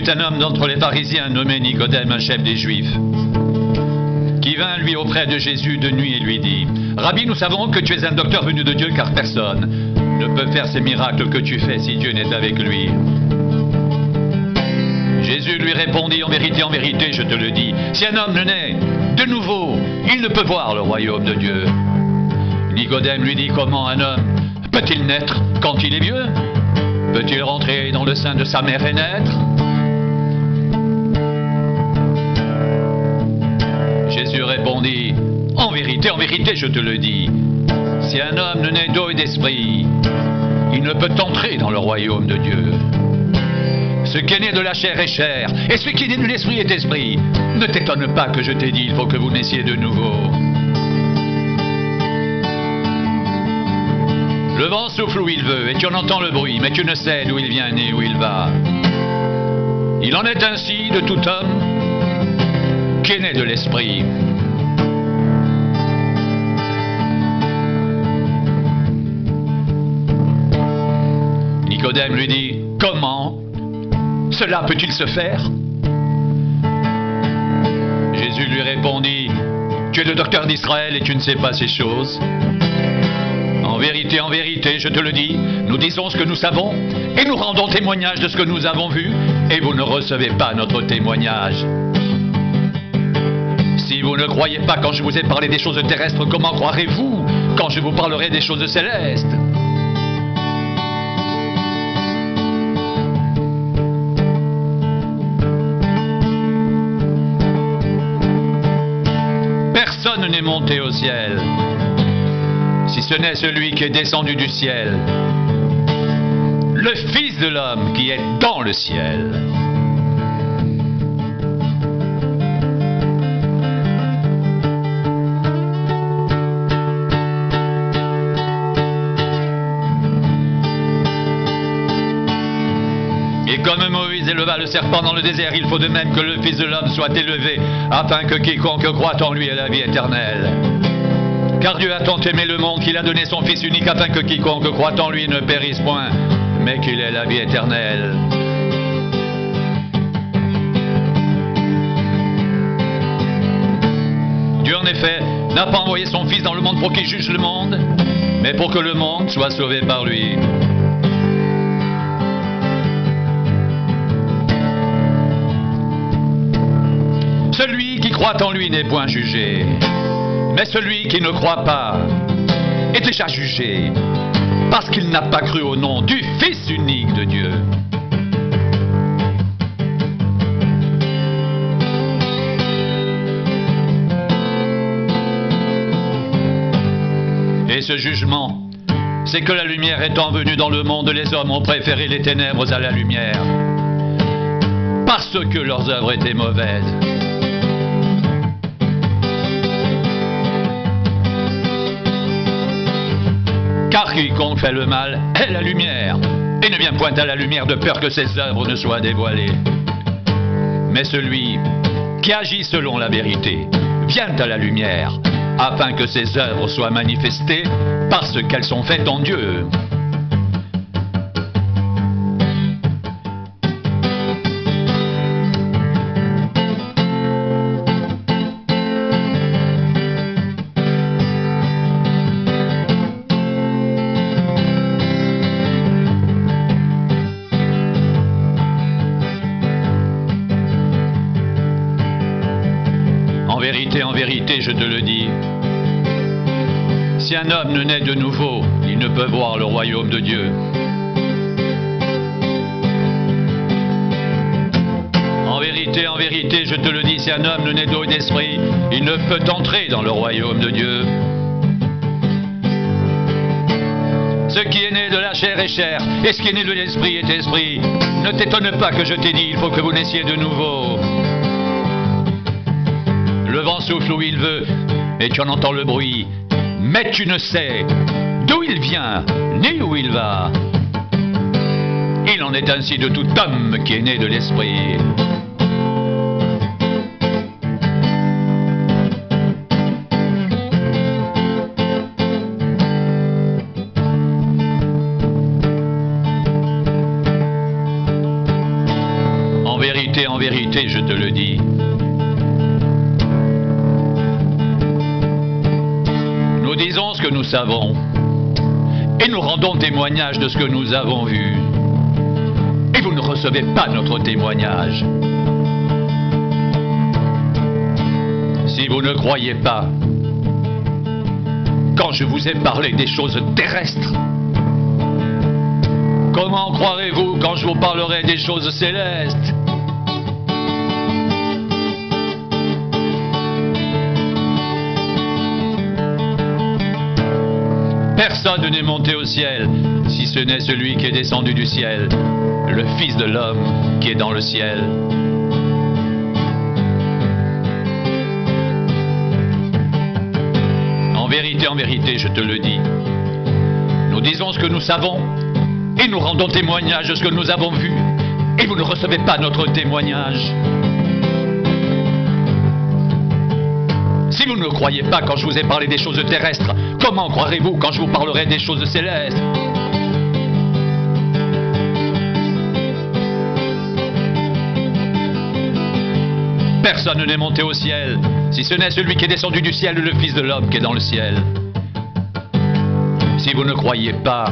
eut un homme d'entre les pharisiens nommé Nicodème, un chef des Juifs, qui vint lui auprès de Jésus de nuit et lui dit: Rabbi, nous savons que tu es un docteur venu de Dieu, car personne ne peut faire ces miracles que tu fais si Dieu n'est avec lui. Jésus lui répondit: en vérité, je te le dis, si un homme ne naît de nouveau, il ne peut voir le royaume de Dieu. Nicodème lui dit: comment un homme peut-il naître quand il est vieux? Peut-il rentrer dans le sein de sa mère et naître? Jésus répondit: en vérité, je te le dis, si un homme ne naît d'eau et d'esprit, il ne peut entrer dans le royaume de Dieu. Ce qui est né de la chair est chair, et ce qui est né de l'esprit est esprit. Ne t'étonne pas que je t'ai dit, il faut que vous naissiez de nouveau. Le vent souffle où il veut, et tu en entends le bruit, mais tu ne sais d'où il vient ni où il va. Il en est ainsi de tout homme qui est né de l'esprit. Nicodème lui dit: comment cela peut-il se faire? Jésus lui répondit: tu es le docteur d'Israël et tu ne sais pas ces choses. En vérité, je te le dis, nous disons ce que nous savons et nous rendons témoignage de ce que nous avons vu, et vous ne recevez pas notre témoignage. Si vous ne croyez pas quand je vous ai parlé des choses terrestres, comment croirez-vous quand je vous parlerai des choses célestes? Personne n'est monté au ciel, si ce n'est celui qui est descendu du ciel, le Fils de l'homme qui est dans le ciel. Et comme Moïse éleva le serpent dans le désert, il faut de même que le Fils de l'homme soit élevé, afin que quiconque croit en lui ait la vie éternelle. Car Dieu a tant aimé le monde qu'il a donné son Fils unique, afin que quiconque croit en lui ne périsse point, mais qu'il ait la vie éternelle. Dieu en effet n'a pas envoyé son Fils dans le monde pour qu'il juge le monde, mais pour que le monde soit sauvé par lui. Celui qui croit en lui n'est point jugé, mais celui qui ne croit pas est déjà jugé, parce qu'il n'a pas cru au nom du Fils unique de Dieu. Et ce jugement, c'est que la lumière étant venue dans le monde, les hommes ont préféré les ténèbres à la lumière, parce que leurs œuvres étaient mauvaises. Car quiconque fait le mal est la lumière, et ne vient point à la lumière de peur que ses œuvres ne soient dévoilées. Mais celui qui agit selon la vérité vient à la lumière, afin que ses œuvres soient manifestées parce qu'elles sont faites en Dieu. En vérité, je te le dis, si un homme ne naît de nouveau, il ne peut voir le royaume de Dieu. En vérité, je te le dis, si un homme ne naît d'eau et d'esprit, il ne peut entrer dans le royaume de Dieu. Ce qui est né de la chair est chair, et ce qui est né de l'esprit est esprit. Ne t'étonne pas que je t'ai dit, il faut que vous naissiez de nouveau. Le vent souffle où il veut, et tu en entends le bruit, mais tu ne sais d'où il vient, ni où il va. Il en est ainsi de tout homme qui est né de l'esprit. en vérité, je te le dis. Nous disons ce que nous savons, et nous rendons témoignage de ce que nous avons vu. Et vous ne recevez pas notre témoignage. Si vous ne croyez pas, quand je vous ai parlé des choses terrestres, comment croirez-vous quand je vous parlerai des choses célestes? Personne n'est monté au ciel, si ce n'est celui qui est descendu du ciel, le Fils de l'homme qui est dans le ciel. En vérité, je te le dis. Nous disons ce que nous savons, et nous rendons témoignage de ce que nous avons vu, et vous ne recevez pas notre témoignage. Si vous ne croyez pas quand je vous ai parlé des choses terrestres, comment croirez-vous quand je vous parlerai des choses célestes? Personne n'est monté au ciel, si ce n'est celui qui est descendu du ciel, le Fils de l'homme qui est dans le ciel. Si vous ne croyez pas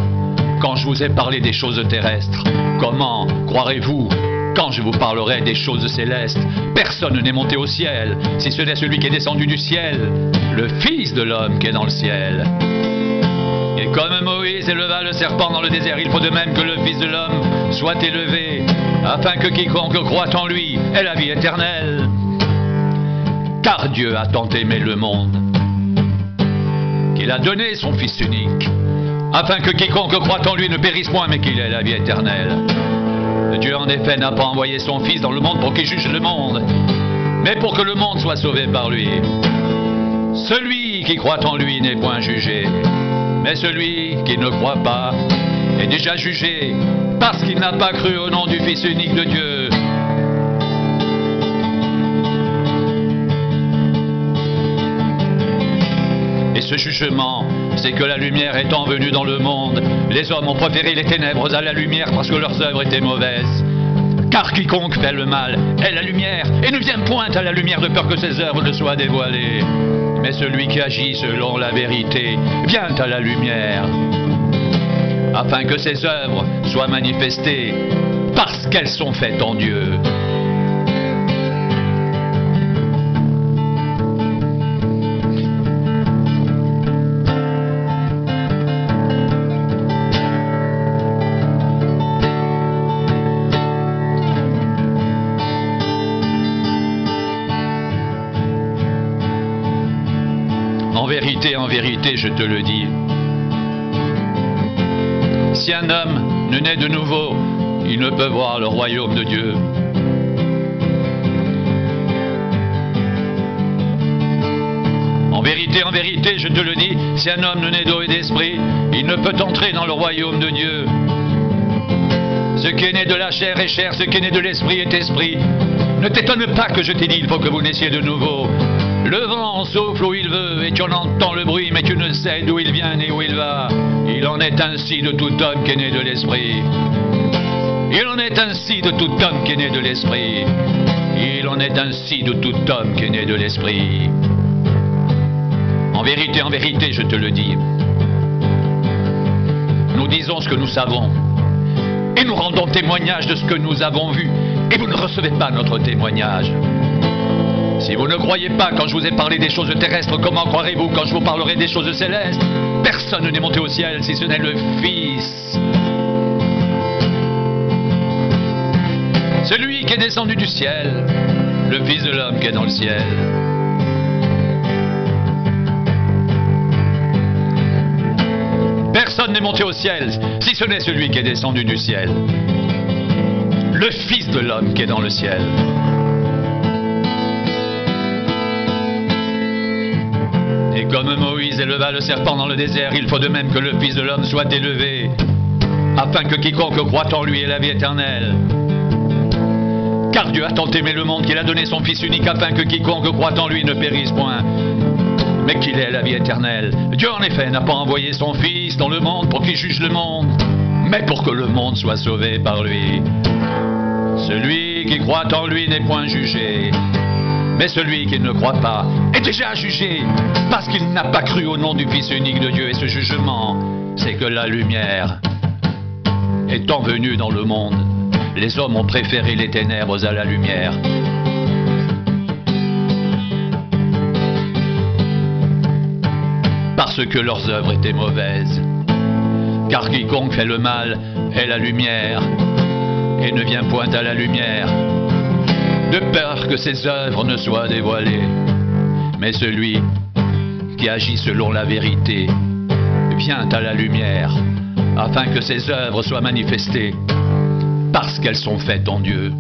quand je vous ai parlé des choses terrestres, comment croirez-vous quand je vous parlerai des choses célestes? Personne n'est monté au ciel, si ce n'est celui qui est descendu du ciel, le Fils de l'homme qui est dans le ciel. Et comme Moïse éleva le serpent dans le désert, il faut de même que le Fils de l'homme soit élevé, afin que quiconque croit en lui ait la vie éternelle. Car Dieu a tant aimé le monde, qu'il a donné son Fils unique, afin que quiconque croit en lui ne périsse point, mais qu'il ait la vie éternelle. Dieu en effet n'a pas envoyé son Fils dans le monde pour qu'il juge le monde, mais pour que le monde soit sauvé par lui. Celui qui croit en lui n'est point jugé, mais celui qui ne croit pas est déjà jugé, parce qu'il n'a pas cru au nom du Fils unique de Dieu. Et ce jugement, c'est que la lumière étant venue dans le monde, les hommes ont préféré les ténèbres à la lumière parce que leurs œuvres étaient mauvaises. Car quiconque fait le mal est la lumière, et ne vient point à la lumière de peur que ses œuvres ne soient dévoilées. Mais celui qui agit selon la vérité vient à la lumière, afin que ses œuvres soient manifestées, parce qu'elles sont faites en Dieu. En vérité, je te le dis. Si un homme ne naît de nouveau, il ne peut voir le royaume de Dieu. En vérité, je te le dis, si un homme ne naît d'eau et d'esprit, il ne peut entrer dans le royaume de Dieu. Ce qui est né de la chair est chair, ce qui est né de l'esprit est esprit. Ne t'étonne pas que je t'ai dit, il faut que vous naissiez de nouveau. Le vent souffle où il veut, et tu en entends le bruit, mais tu ne sais d'où il vient ni où il va. Il en est ainsi de tout homme qui est né de l'esprit. Il en est ainsi de tout homme qui est né de l'esprit. Il en est ainsi de tout homme qui est né de l'esprit. En vérité, je te le dis. Nous disons ce que nous savons, et nous rendons témoignage de ce que nous avons vu, et vous ne recevez pas notre témoignage. Si vous ne croyez pas quand je vous ai parlé des choses terrestres, comment croirez-vous quand je vous parlerai des choses célestes? Personne n'est monté au ciel si ce n'est le Fils. Celui qui est descendu du ciel, le Fils de l'homme qui est dans le ciel. Personne n'est monté au ciel si ce n'est celui qui est descendu du ciel, le Fils de l'homme qui est dans le ciel. Et comme Moïse éleva le serpent dans le désert, il faut de même que le Fils de l'homme soit élevé, afin que quiconque croit en lui ait la vie éternelle. Car Dieu a tant aimé le monde qu'il a donné son Fils unique, afin que quiconque croit en lui ne périsse point, mais qu'il ait la vie éternelle. Dieu en effet n'a pas envoyé son Fils dans le monde pour qu'il juge le monde, mais pour que le monde soit sauvé par lui. Celui Celui qui croit en lui n'est point jugé, mais celui qui ne croit pas est déjà jugé, parce qu'il n'a pas cru au nom du Fils unique de Dieu. Et ce jugement, c'est que la lumière, étant venue dans le monde, les hommes ont préféré les ténèbres à la lumière. Parce que leurs œuvres étaient mauvaises. Car quiconque fait le mal est la lumière, et ne vient point à la lumière, de peur que ses œuvres ne soient dévoilées. Mais celui qui agit selon la vérité vient à la lumière, afin que ses œuvres soient manifestées, parce qu'elles sont faites en Dieu.